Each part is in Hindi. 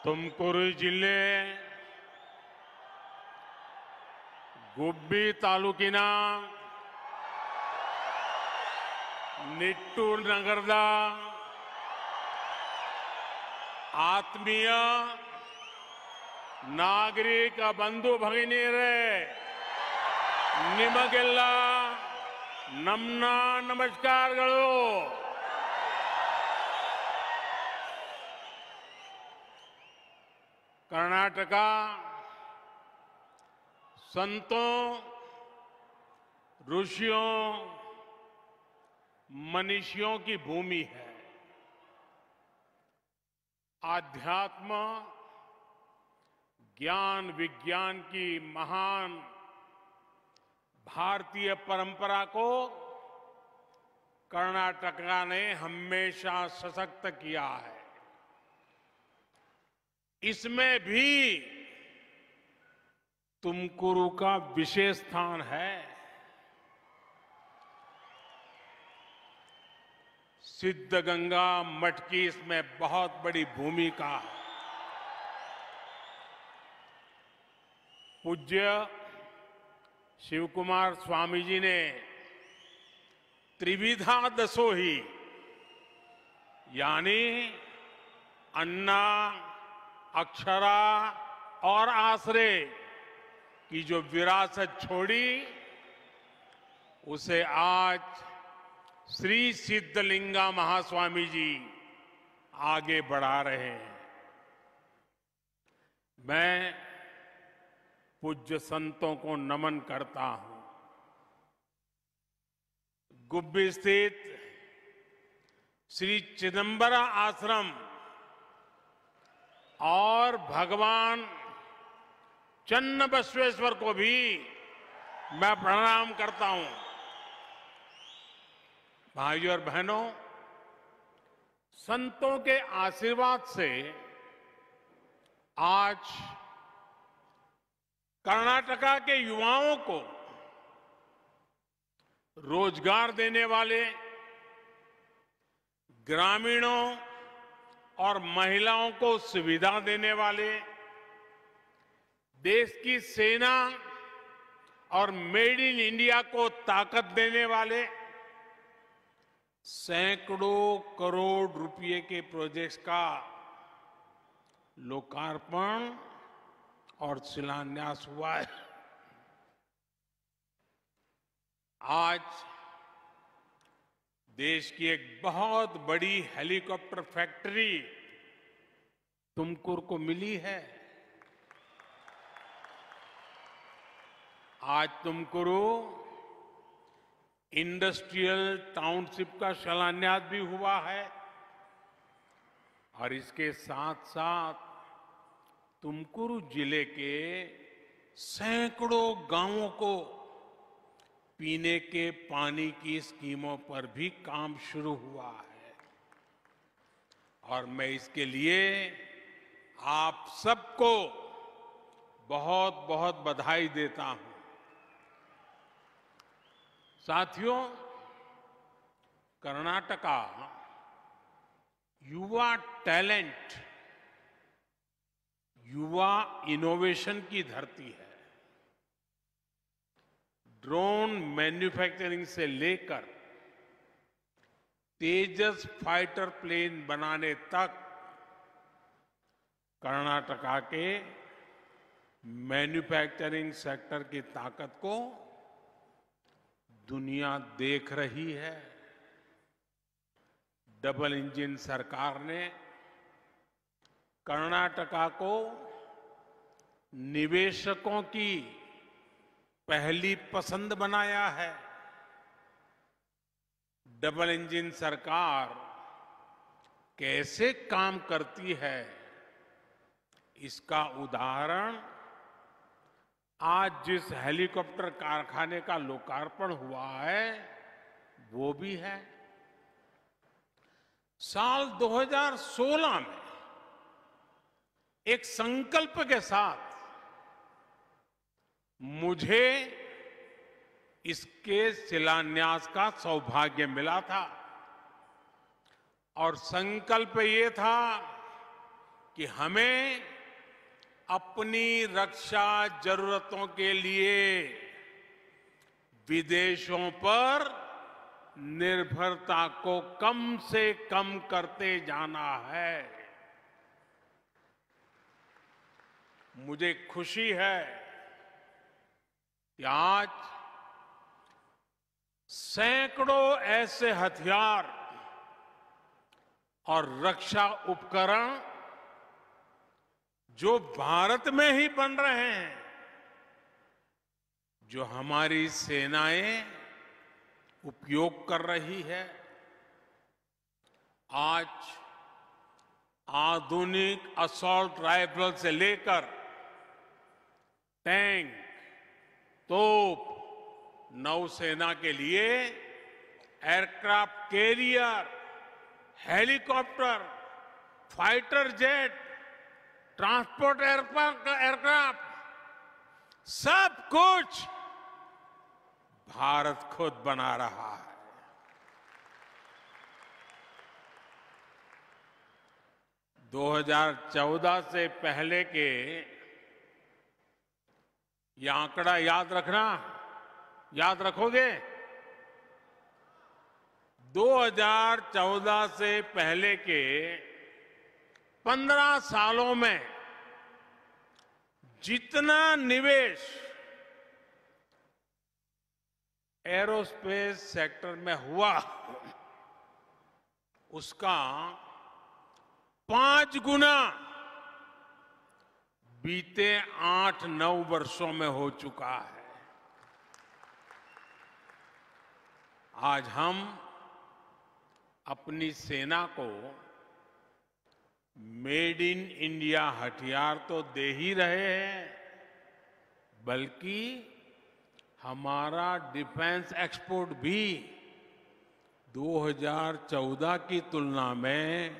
ತುಮಕೂರು ಜಿಲ್ಲೆ ಗುಬ್ಬಿ ತಾಲೂಕಿನ ನಿಟ್ಟೂರು ನಗರದ ಆತ್ಮೀಯ ನಾಗರಿಕ ಬಂಧು ಭಗಿನಿಯರೇ, ನಿಮಗೆಲ್ಲ ನಮ್ಮ ನಮಸ್ಕಾರಗಳು. कर्नाटक संतों, ऋषियों, मनीषियों की भूमि है. आध्यात्म, ज्ञान विज्ञान की महान भारतीय परंपरा को कर्नाटक ने हमेशा सशक्त किया है. इसमें भी तुमकुरु का विशेष स्थान है. सिद्धगंगा मठ की इसमें बहुत बड़ी भूमिका है. पूज्य शिवकुमार स्वामी जी ने त्रिविधा दसोही यानी अन्ना, अक्षरा और आश्रय की जो विरासत छोड़ी, उसे आज श्री सिद्धलिंगा महास्वामी जी आगे बढ़ा रहे हैं. मैं पूज्य संतों को नमन करता हूं. गुब्बी स्थित श्री चिदंबरा आश्रम और भगवान चन्नबसवेश्वर को भी मैं प्रणाम करता हूं. भाइयों और बहनों, संतों के आशीर्वाद से आज कर्नाटका के युवाओं को रोजगार देने वाले, ग्रामीणों और महिलाओं को सुविधा देने वाले, देश की सेना और मेड इन इंडिया को ताकत देने वाले सैकड़ों करोड़ रुपए के प्रोजेक्ट्स का लोकार्पण और शिलान्यास हुआ है. आज देश की एक बहुत बड़ी हेलीकॉप्टर फैक्ट्री तुमकुरु को मिली है. आज तुमकुरु इंडस्ट्रियल टाउनशिप का शिलान्यास भी हुआ है और इसके साथ साथ तुमकुरु जिले के सैकड़ों गांवों को पीने के पानी की स्कीमों पर भी काम शुरू हुआ है. और मैं इसके लिए आप सबको बहुत बहुत बधाई देता हूं. साथियों, कर्नाटका युवा टैलेंट, युवा इनोवेशन की धरती है. ड्रोन मैन्युफैक्चरिंग से लेकर तेजस फाइटर प्लेन बनाने तक कर्नाटका के मैन्युफैक्चरिंग सेक्टर की ताकत को दुनिया देख रही है. डबल इंजन सरकार ने कर्नाटका को निवेशकों की पहली पसंद बनाया है. डबल इंजन सरकार कैसे काम करती है, इसका उदाहरण आज जिस हेलीकॉप्टर कारखाने का लोकार्पण हुआ है वो भी है. साल 2016 में एक संकल्प के साथ मुझे इसके शिलान्यास का सौभाग्य मिला था और संकल्प ये था कि हमें अपनी रक्षा जरूरतों के लिए विदेशों पर निर्भरता को कम से कम करते जाना है। मुझे खुशी है कि आज सैकड़ों ऐसे हथियार और रक्षा उपकरण जो भारत में ही बन रहे हैं, जो हमारी सेनाएं उपयोग कर रही है। आज आधुनिक असॉल्ट राइफल से लेकर टैंक, तोप, नौसेना के लिए aircraft carrier, helicopter, fighter jet, transport aircraft, सब कुछ भारत खुद बना रहा है। - 2014 से पहले के ये आंकड़ा याद रखना, याद रखोगे? 2014 से पहले के 15 सालों में जितना निवेश एरोस्पेस सेक्टर में हुआ, उसका 5 गुना बीते 8-9 वर्षों में हो चुका है। आज हम अपनी सेना को मेड इन इंडिया हथियार तो दे ही रहे हैं, बल्कि हमारा डिफेंस एक्सपोर्ट भी 2014 की तुलना में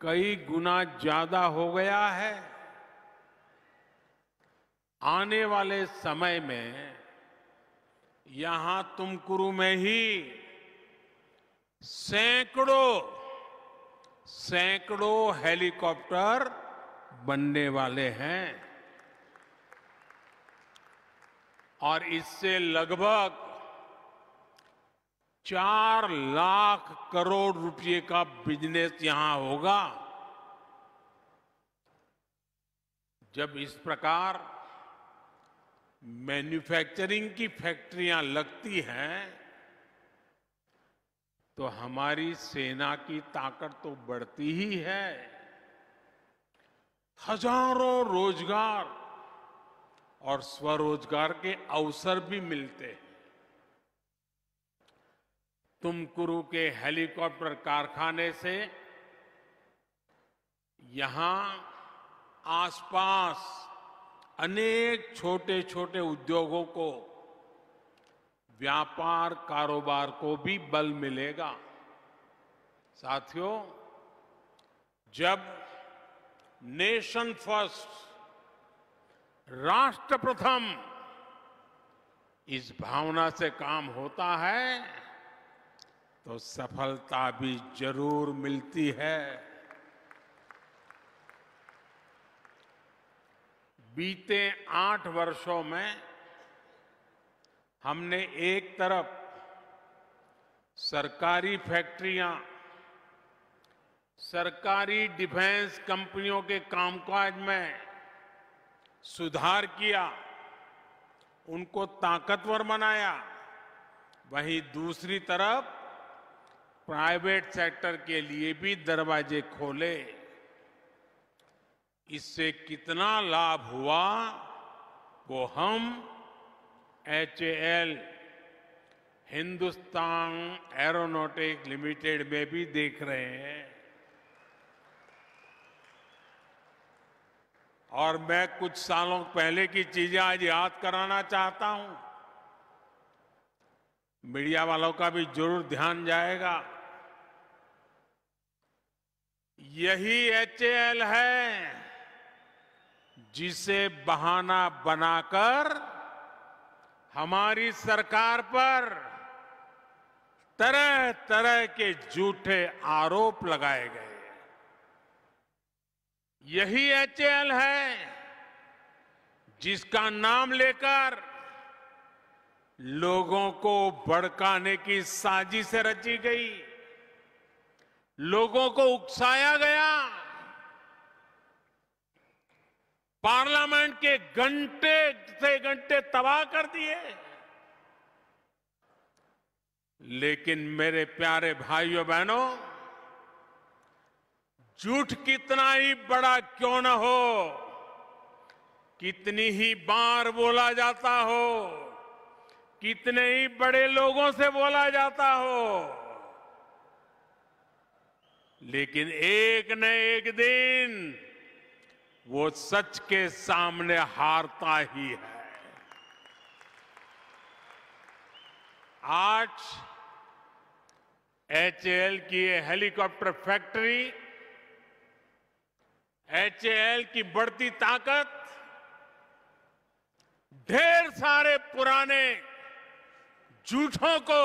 कई गुना ज्यादा हो गया है। आने वाले समय में यहां तुमकुरू में ही सैकड़ों हेलीकॉप्टर बनने वाले हैं और इससे लगभग 4 लाख करोड़ रुपए का बिजनेस यहां होगा। जब इस प्रकार मैन्युफैक्चरिंग की फैक्ट्रियां लगती हैं तो हमारी सेना की ताकत तो बढ़ती ही है। हजारों रोजगार और स्वरोजगार के अवसर भी मिलते हैं। तुमकुरू के हेलीकॉप्टर कारखाने से यहां आसपास अनेक छोटे छोटे उद्योगों को, व्यापार कारोबार को भी बल मिलेगा। साथियों, जब नेशन फर्स्ट, राष्ट्र प्रथम, इस भावना से काम होता है तो सफलता भी जरूर मिलती है। बीते 8 वर्षों में हमने एक तरफ सरकारी फैक्ट्रियां, सरकारी डिफेंस कंपनियों के कामकाज में सुधार किया, उनको ताकतवर बनाया, वहीं दूसरी तरफ प्राइवेट सेक्टर के लिए भी दरवाजे खोले। इससे कितना लाभ हुआ वो हम HAL, हिंदुस्तान एरोनॉटिक्स लिमिटेड में भी देख रहे हैं। और मैं कुछ सालों पहले की चीजें आज याद कराना चाहता हूं। मीडिया वालों का भी जरूर ध्यान जाएगा। यही HAL है जिसे बहाना बनाकर हमारी सरकार पर तरह तरह के झूठे आरोप लगाए गए। यही एचएएल है जिसका नाम लेकर लोगों को भड़काने की साजिश रची गई, लोगों को उकसाया गया, पार्लियामेंट के घंटे से घंटे तबाह कर दिए। लेकिन मेरे प्यारे भाइयों बहनों, झूठ कितना ही बड़ा क्यों न हो, कितनी ही बार बोला जाता हो, कितने ही बड़े लोगों से बोला जाता हो, लेकिन एक न एक दिन वो सच के सामने हारता ही है। आज एचएएल की ये हेलीकॉप्टर फैक्ट्री, एचएएल की बढ़ती ताकत ढेर सारे पुराने झूठों को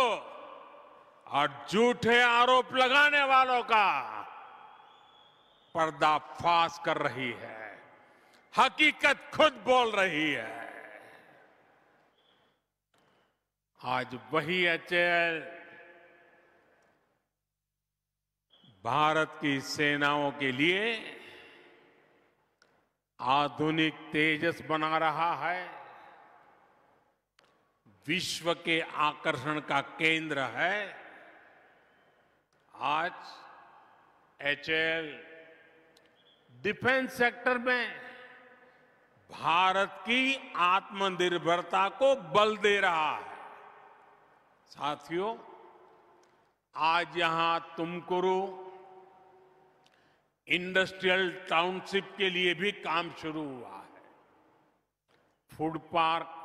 और झूठे आरोप लगाने वालों का पर्दाफाश कर रही है, हकीकत खुद बोल रही है। आज वही एचएएल भारत की सेनाओं के लिए आधुनिक तेजस बना रहा है, विश्व के आकर्षण का केंद्र है। आज एचएएल डिफेंस सेक्टर में भारत की आत्मनिर्भरता को बल दे रहा है। साथियों, आज यहां तुमकुरू इंडस्ट्रियल टाउनशिप के लिए भी काम शुरू हुआ है। फूड पार्क,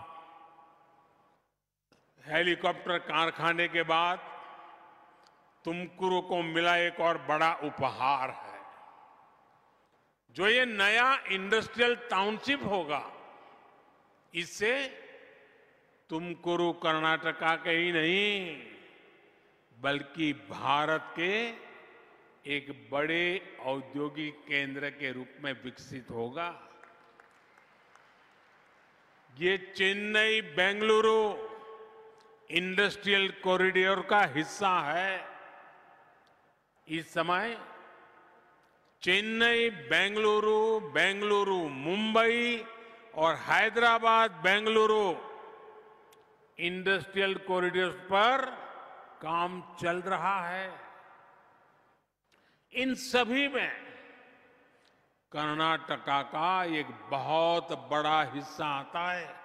हेलीकॉप्टर कारखाने के बाद तुमकुरू को मिला एक और बड़ा उपहार है। जो ये नया इंडस्ट्रियल टाउनशिप होगा, इससे तुमकुरू कर्नाटका के ही नहीं बल्कि भारत के एक बड़े औद्योगिक केंद्र के रूप में विकसित होगा। ये चेन्नई बेंगलुरु इंडस्ट्रियल कॉरिडोर का हिस्सा है। इस समय चेन्नई बेंगलुरु, बेंगलुरु मुंबई और हैदराबाद बेंगलुरु इंडस्ट्रियल कॉरिडोर पर काम चल रहा है। इन सभी में कर्नाटका का एक बहुत बड़ा हिस्सा आता है।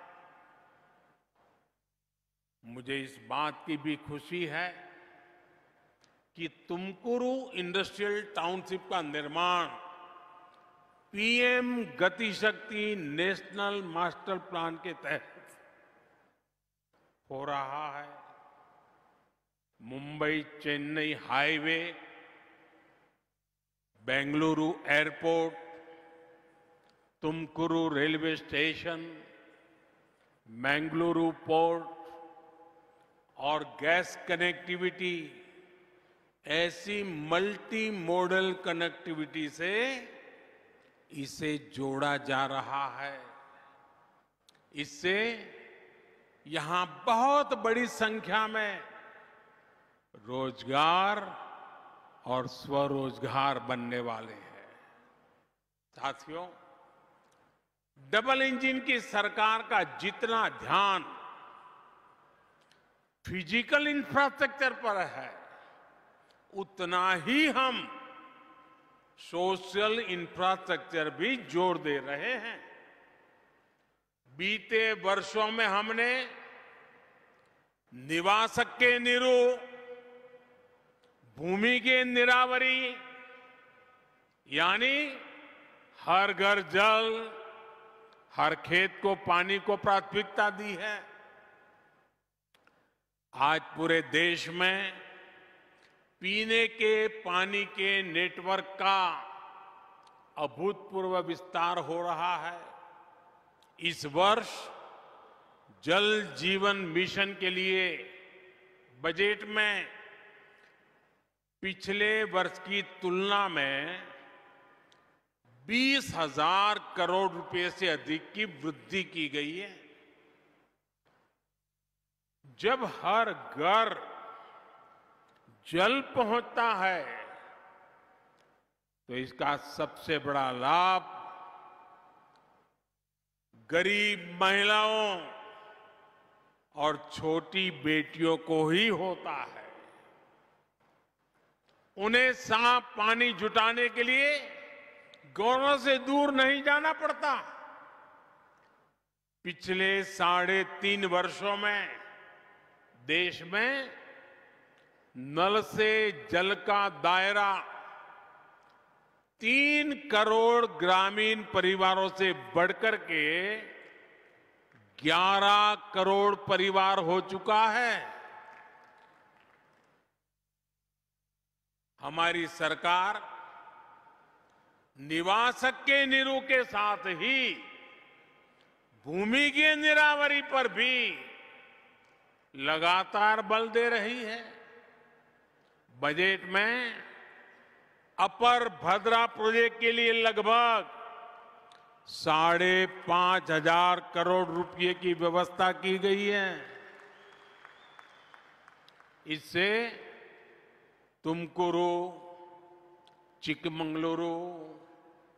मुझे इस बात की भी खुशी है कि तुमकुरू इंडस्ट्रियल टाउनशिप का निर्माण पीएम गति शक्ति नेशनल मास्टर प्लान के तहत हो रहा है। Mumbai Chennai highway, Bengaluru airport, Tumakuru railway station, Mangaluru port और गैस कनेक्टिविटी, ऐसी मल्टी मॉडल कनेक्टिविटी से इसे जोड़ा जा रहा है। इससे यहां बहुत बड़ी संख्या में रोजगार और स्वरोजगार बनने वाले हैं। साथियों, डबल इंजन की सरकार का जितना ध्यान फिजिकल इंफ्रास्ट्रक्चर पर है, उतना ही हम सोशल इंफ्रास्ट्रक्चर भी जोड़ दे रहे हैं। बीते वर्षों में हमने निवास के नीरू, भूमि के निरावरी यानी हर घर जल, हर खेत को पानी को प्राथमिकता दी है। आज पूरे देश में पीने के पानी के नेटवर्क का अभूतपूर्व विस्तार हो रहा है। इस वर्ष जल जीवन मिशन के लिए बजट में पिछले वर्ष की तुलना में 20,000 करोड़ रुपए से अधिक की वृद्धि की गई है। जब हर घर जल पहुंचता है तो इसका सबसे बड़ा लाभ गरीब महिलाओं और छोटी बेटियों को ही होता है। उन्हें साफ पानी जुटाने के लिए गांवों से दूर नहीं जाना पड़ता। पिछले 3.5 वर्षों में देश में नल से जल का दायरा 3 करोड़ ग्रामीण परिवारों से बढ़कर के 11 करोड़ परिवार हो चुका है। हमारी सरकार निवासक के नीरू के साथ ही भूमिकीय नीरावरी पर भी लगातार बल दे रही है। बजट में अपर भद्रा प्रोजेक्ट के लिए लगभग 5,500 करोड़ रुपए की व्यवस्था की गई है। इससे तुमकुरू, चिकमंगलुरु,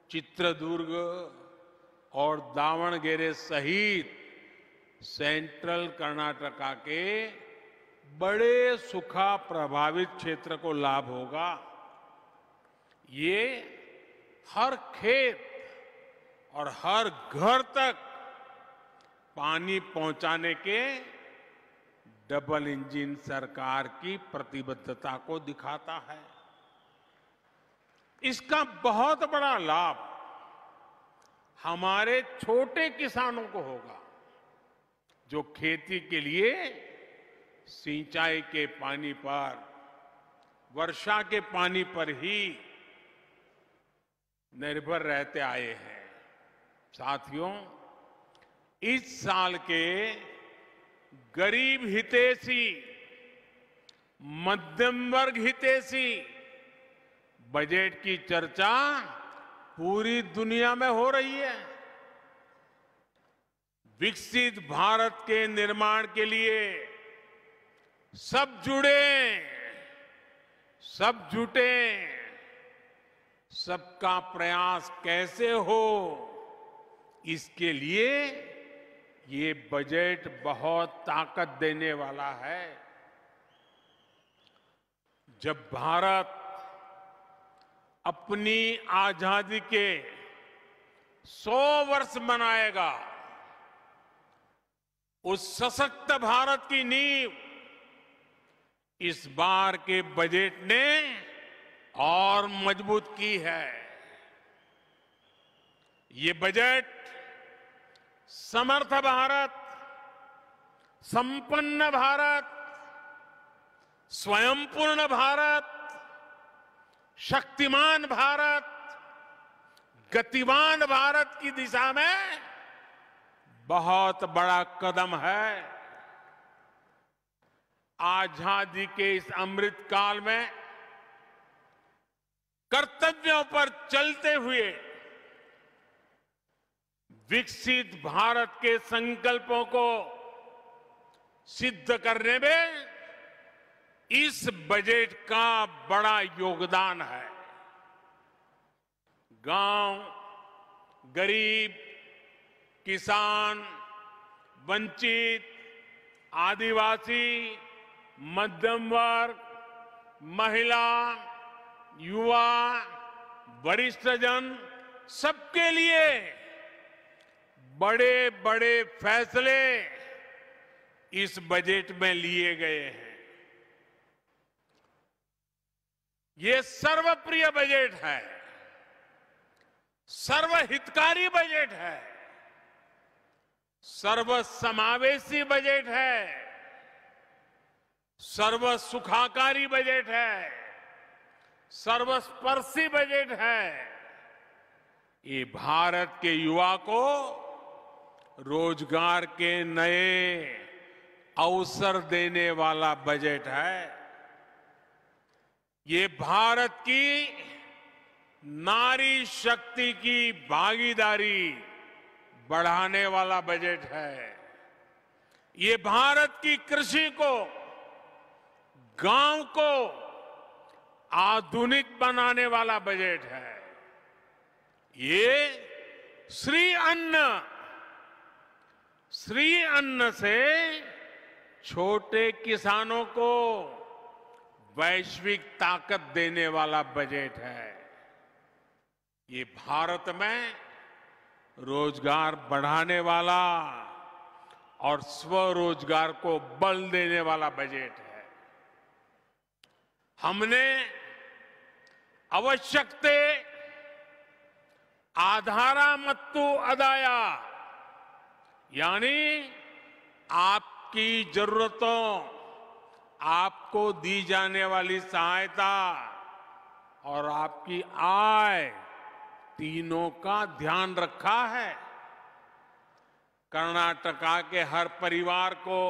चित्रदुर्ग और दावणगेरे सहित सेंट्रल कर्नाटका के बड़े सूखा प्रभावित क्षेत्र को लाभ होगा। ये हर खेत और हर घर तक पानी पहुंचाने के डबल इंजन सरकार की प्रतिबद्धता को दिखाता है। इसका बहुत बड़ा लाभ हमारे छोटे किसानों को होगा, जो खेती के लिए सिंचाई के पानी पर, वर्षा के पानी पर ही निर्भर रहते आए हैं। साथियों, इस साल के गरीब हितैषी, मध्यम वर्ग हितैषी बजट की चर्चा पूरी दुनिया में हो रही है। विकसित भारत के निर्माण के लिए सब जुड़े, सब जुटे, सबका प्रयास कैसे हो, इसके लिए ये बजट बहुत ताकत देने वाला है। जब भारत अपनी आजादी के 100 वर्ष मनाएगा, उस सशक्त भारत की नींव इस बार के बजट ने और मजबूत की है। ये बजट समर्थ भारत, संपन्न भारत, स्वयंपूर्ण भारत, शक्तिमान भारत, गतिवान भारत की दिशा में बहुत बड़ा कदम है। आजादी के इस अमृत काल में कर्तव्यों पर चलते हुए विकसित भारत के संकल्पों को सिद्ध करने में इस बजट का बड़ा योगदान है। गांव, गरीब, किसान, वंचित, आदिवासी, मध्यम वर्ग, महिला, युवा, वरिष्ठ जन, सबके लिए बड़े बड़े फैसले इस बजट में लिए गए हैं। ये सर्वप्रिय बजट है, सर्वहितकारी बजट है, सर्वसमावेशी बजट है, सर्वसुखाकारी बजट है, सर्वस्पर्शी बजट है। ये भारत के युवा को रोजगार के नए अवसर देने वाला बजट है। ये भारत की नारी शक्ति की भागीदारी बढ़ाने वाला बजट है। ये भारत की कृषि को, गांव को आधुनिक बनाने वाला बजट है। ये श्री अन्न से छोटे किसानों को वैश्विक ताकत देने वाला बजट है। ये भारत में रोजगार बढ़ाने वाला और स्वरोजगार को बल देने वाला बजट है। हमने आवश्यकते आधारा मत्तु अदाया, यानी आपकी जरूरतों, आपको दी जाने वाली सहायता और आपकी आय, तीनों का ध्यान रखा है। कर्नाटका के हर परिवार को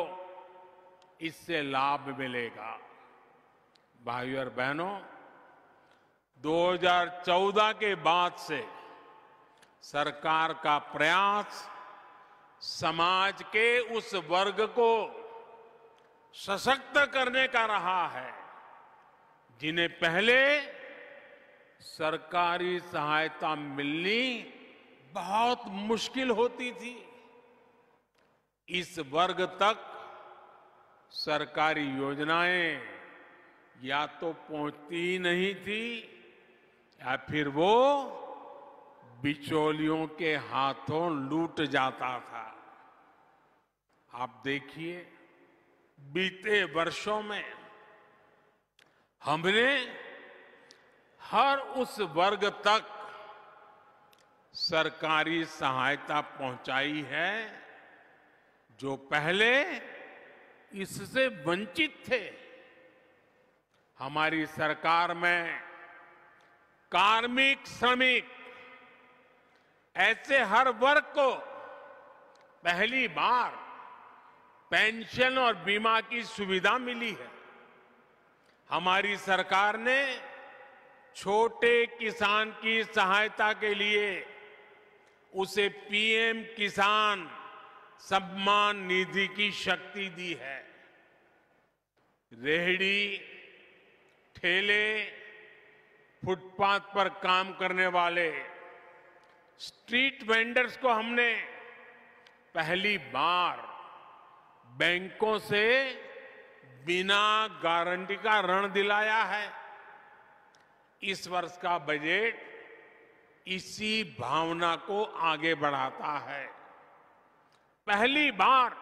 इससे लाभ मिलेगा। भाइयों और बहनों, 2014 के बाद से सरकार का प्रयास समाज के उस वर्ग को सशक्त करने का रहा है जिन्हें पहले सरकारी सहायता मिलनी बहुत मुश्किल होती थी। इस वर्ग तक सरकारी योजनाएं या तो पहुंचती ही नहीं थी या फिर वो बिचौलियों के हाथों लूट जाता था। आप देखिए, बीते वर्षों में हमने हर उस वर्ग तक सरकारी सहायता पहुंचाई है जो पहले इससे वंचित थे। हमारी सरकार में कार्मिक, श्रमिक, ऐसे हर वर्ग को पहली बार पेंशन और बीमा की सुविधा मिली है। हमारी सरकार ने छोटे किसान की सहायता के लिए उसे पीएम किसान सम्मान निधि की शक्ति दी है। रेहड़ी, ठेले, फुटपाथ पर काम करने वाले स्ट्रीट वेंडर्स को हमने पहली बार बैंकों से बिना गारंटी का ऋण दिलाया है। इस वर्ष का बजट इसी भावना को आगे बढ़ाता है। पहली बार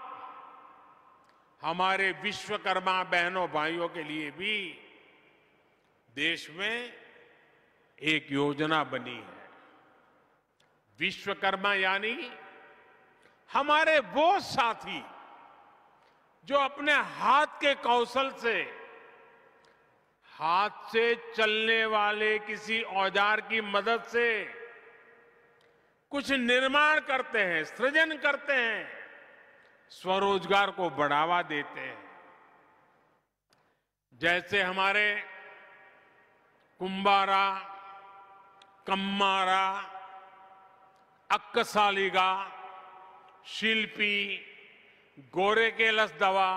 हमारे विश्वकर्मा बहनों भाइयों के लिए भी देश में एक योजना बनी है। विश्वकर्मा यानी हमारे वो साथी जो अपने हाथ के कौशल से, हाथ से चलने वाले किसी औजार की मदद से कुछ निर्माण करते हैं, सृजन करते हैं, स्वरोजगार को बढ़ावा देते हैं। जैसे हमारे कुंभारा, कम्मारा, अक्कसालिगा, शिल्पी, गोरे के लसदवा,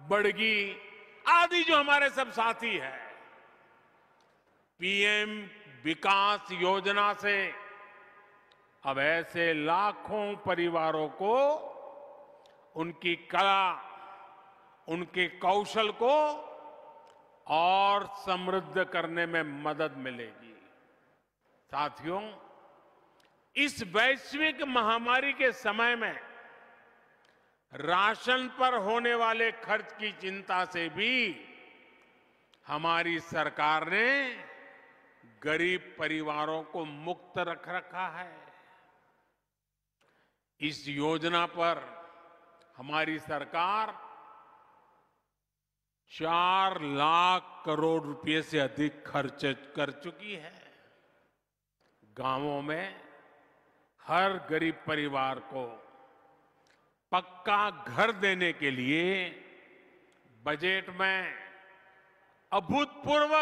बड़गी आदि जो हमारे सब साथी हैं, पीएम विकास योजना से अब ऐसे लाखों परिवारों को उनकी कला, उनके कौशल को और समृद्ध करने में मदद मिलेगी। साथियों, इस वैश्विक महामारी के समय में राशन पर होने वाले खर्च की चिंता से भी हमारी सरकार ने गरीब परिवारों को मुक्त रख रखा है। इस योजना पर हमारी सरकार 4 लाख करोड़ रुपए से अधिक खर्च कर चुकी है। गांवों में हर गरीब परिवार को पक्का घर देने के लिए बजट में अभूतपूर्व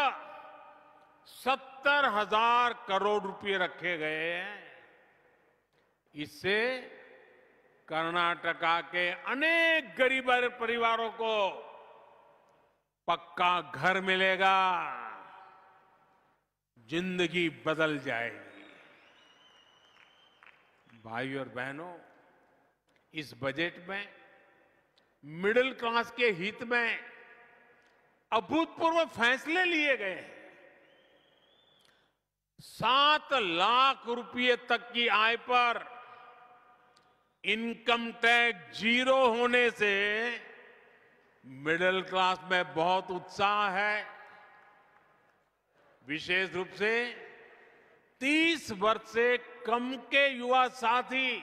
70,000 करोड़ रुपए रखे गए हैं। इससे कर्नाटका के अनेक गरीब परिवारों को पक्का घर मिलेगा, जिंदगी बदल जाएगी। भाइयों और बहनों, इस बजट में मिडिल क्लास के हित में अभूतपूर्व फैसले लिए गए हैं। 7 लाख रुपए तक की आय पर इनकम टैक्स जीरो होने से मिडिल क्लास में बहुत उत्साह है। विशेष रूप से 30 वर्ष से कम के युवा साथी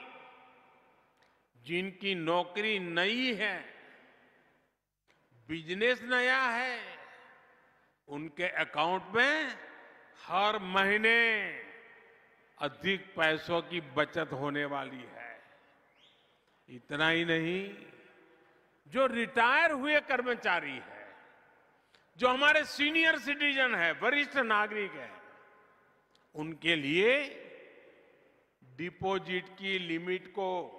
जिनकी नौकरी नई है, बिजनेस नया है, उनके अकाउंट में हर महीने अधिक पैसों की बचत होने वाली है। इतना ही नहीं, जो रिटायर हुए कर्मचारी है, जो हमारे सीनियर सिटीजन है, वरिष्ठ नागरिक है, उनके लिए डिपॉजिट की लिमिट को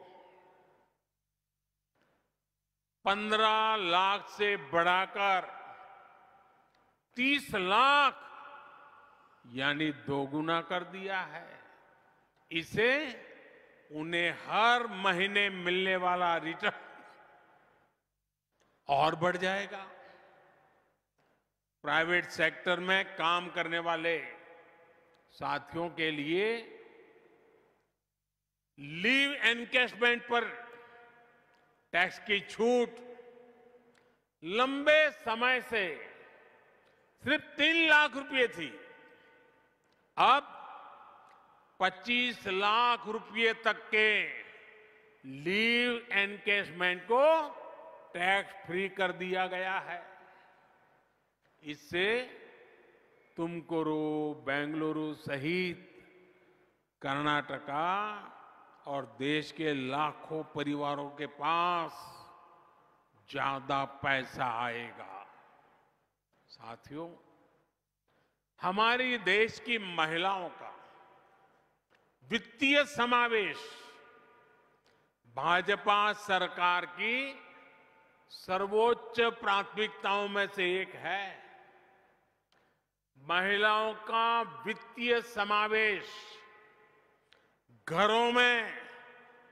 15 लाख से बढ़ाकर 30 लाख यानी दोगुना कर दिया है। इसे उन्हें हर महीने मिलने वाला रिटर्न और बढ़ जाएगा। प्राइवेट सेक्टर में काम करने वाले साथियों के लिए लीव एनकैशमेंट पर टैक्स की छूट लंबे समय से सिर्फ 3 लाख रुपए थी, अब 25 लाख रुपए तक के लीव एनकैशमेंट को टैक्स फ्री कर दिया गया है। इससे तुमकुरू, बेंगलुरु सहित कर्नाटका और देश के लाखों परिवारों के पास ज्यादा पैसा आएगा। साथियों, हमारी देश की महिलाओं का वित्तीय समावेश भाजपा सरकार की सर्वोच्च प्राथमिकताओं में से एक है। महिलाओं का वित्तीय समावेश घरों में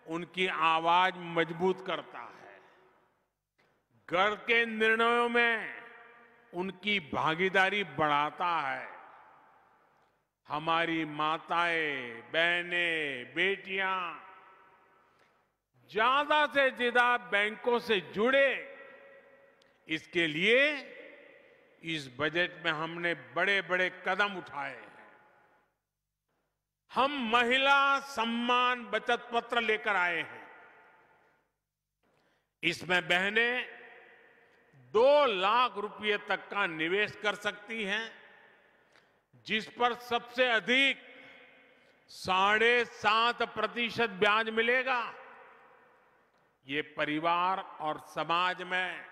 उनकी आवाज मजबूत करता है, घर के निर्णयों में उनकी भागीदारी बढ़ाता है। हमारी माताएं, बहनें, बेटियां ज्यादा से ज्यादा बैंकों से जुड़े, इसके लिए इस बजट में हमने बड़े बड़े कदम उठाए हैं। हम महिला सम्मान बचत पत्र लेकर आए हैं। इसमें बहनें 2 लाख रुपए तक का निवेश कर सकती हैं, जिस पर सबसे अधिक 7.5% ब्याज मिलेगा। ये परिवार और समाज में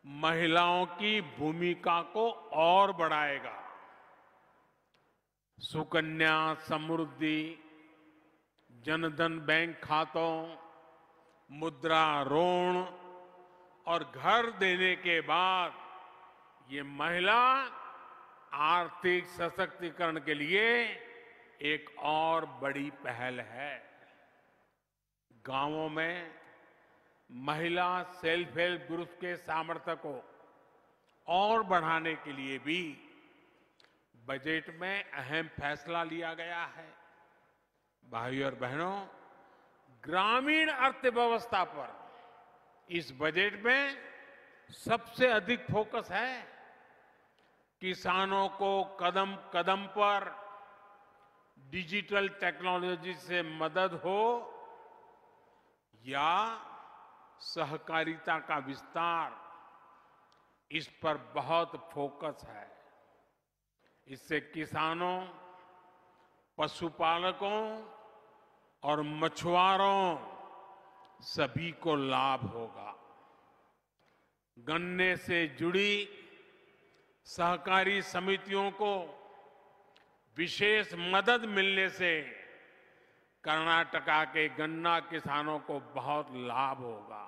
महिलाओं की भूमिका को और बढ़ाएगा। सुकन्या समृद्धि, जनधन बैंक खातों, मुद्रा ऋण और घर देने के बाद ये महिला आर्थिक सशक्तिकरण के लिए एक और बड़ी पहल है। गांवों में महिला सेल्फ हेल्प ग्रुप के सामर्थ्य को और बढ़ाने के लिए भी बजट में अहम फैसला लिया गया है। भाइयों और बहनों, ग्रामीण अर्थव्यवस्था पर इस बजट में सबसे अधिक फोकस है। किसानों को कदम कदम पर डिजिटल टेक्नोलॉजी से मदद हो या सहकारिता का विस्तार, इस पर बहुत फोकस है। इससे किसानों, पशुपालकों और मछुआरों सभी को लाभ होगा। गन्ने से जुड़ी सहकारी समितियों को विशेष मदद मिलने से कर्नाटका के गन्ना किसानों को बहुत लाभ होगा।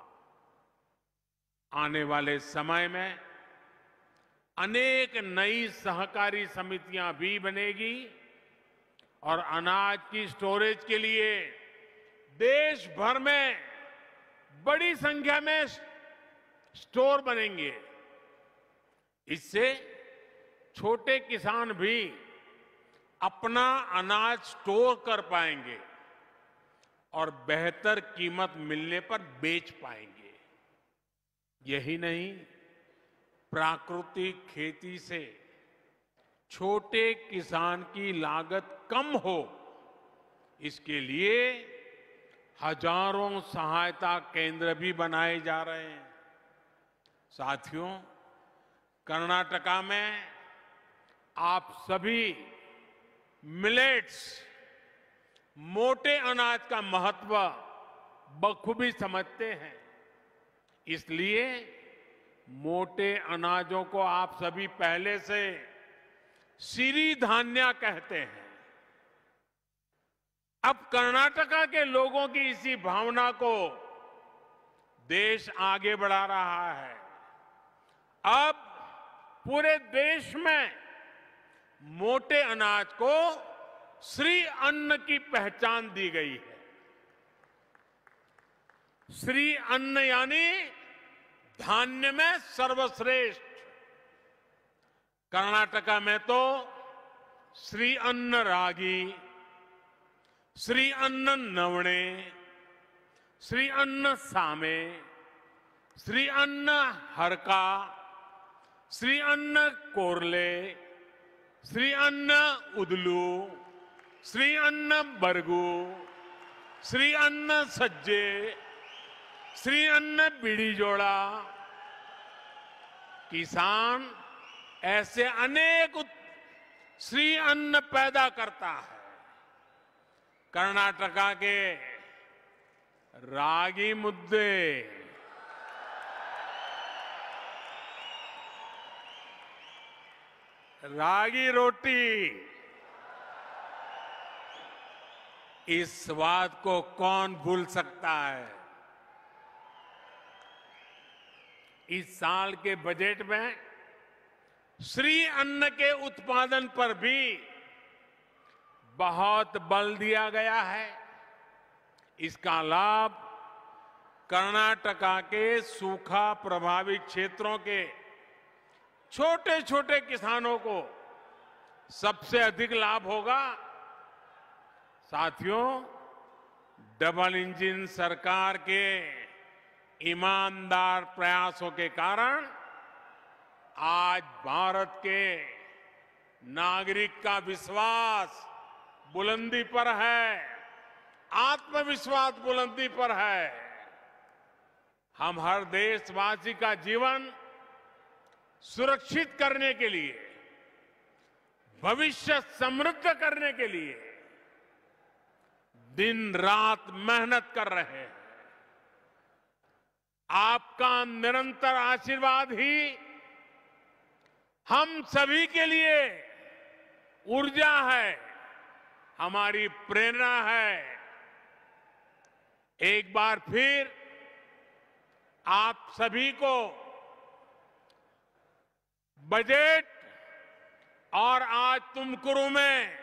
आने वाले समय में अनेक नई सहकारी समितियां भी बनेगी और अनाज की स्टोरेज के लिए देश भर में बड़ी संख्या में स्टोर बनेंगे। इससे छोटे किसान भी अपना अनाज स्टोर कर पाएंगे और बेहतर कीमत मिलने पर बेच पाएंगे। यही नहीं, प्राकृतिक खेती से छोटे किसान की लागत कम हो, इसके लिए हजारों सहायता केंद्र भी बनाए जा रहे हैं। साथियों, कर्नाटका में आप सभी मिलेट्स, मोटे अनाज का महत्व बखूबी समझते हैं। इसलिए मोटे अनाजों को आप सभी पहले से सिरीधान्या कहते हैं। अब कर्नाटका के लोगों की इसी भावना को देश आगे बढ़ा रहा है। अब पूरे देश में मोटे अनाज को श्री अन्न की पहचान दी गई है। श्री अन्न यानी धान्य में सर्वश्रेष्ठ। कर्नाटका में तो श्री अन्न रागी, श्री अन्न नवणे, श्री अन्न सामे, श्री अन्न हरका, श्री अन्न कोरले, श्री अन्न उदलू, श्री अन्न बरगू, श्री अन्न सज्जे, श्री अन्न बिड़ीजोड़ा। किसान ऐसे अनेक श्री अन्न पैदा करता है। कर्नाटका के रागी मुद्दे, रागी रोटी, इस स्वाद को कौन भूल सकता है। इस साल के बजट में श्री अन्न के उत्पादन पर भी बहुत बल दिया गया है। इसका लाभ कर्नाटका के सूखा प्रभावित क्षेत्रों के छोटे छोटे किसानों को सबसे अधिक लाभ होगा। साथियों, डबल इंजन सरकार के ईमानदार प्रयासों के कारण आज भारत के नागरिक का विश्वास बुलंदी पर है, आत्मविश्वास बुलंदी पर है। हम हर देशवासी का जीवन सुरक्षित करने के लिए, भविष्य समृद्ध करने के लिए दिन रात मेहनत कर रहे हैं। आपका निरंतर आशीर्वाद ही हम सभी के लिए ऊर्जा है, हमारी प्रेरणा है। एक बार फिर आप सभी को बजट और आज तुमकुरू में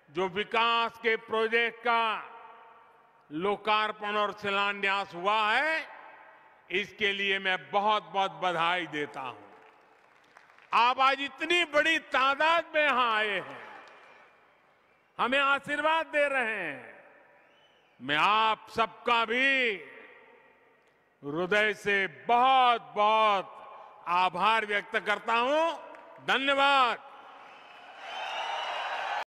जो विकास के प्रोजेक्ट का लोकार्पण और शिलान्यास हुआ है, इसके लिए मैं बहुत बहुत बधाई देता हूं। आप आज इतनी बड़ी तादाद में यहां आए हैं, हमें आशीर्वाद दे रहे हैं। मैं आप सबका भी हृदय से बहुत बहुत आभार व्यक्त करता हूं। धन्यवाद।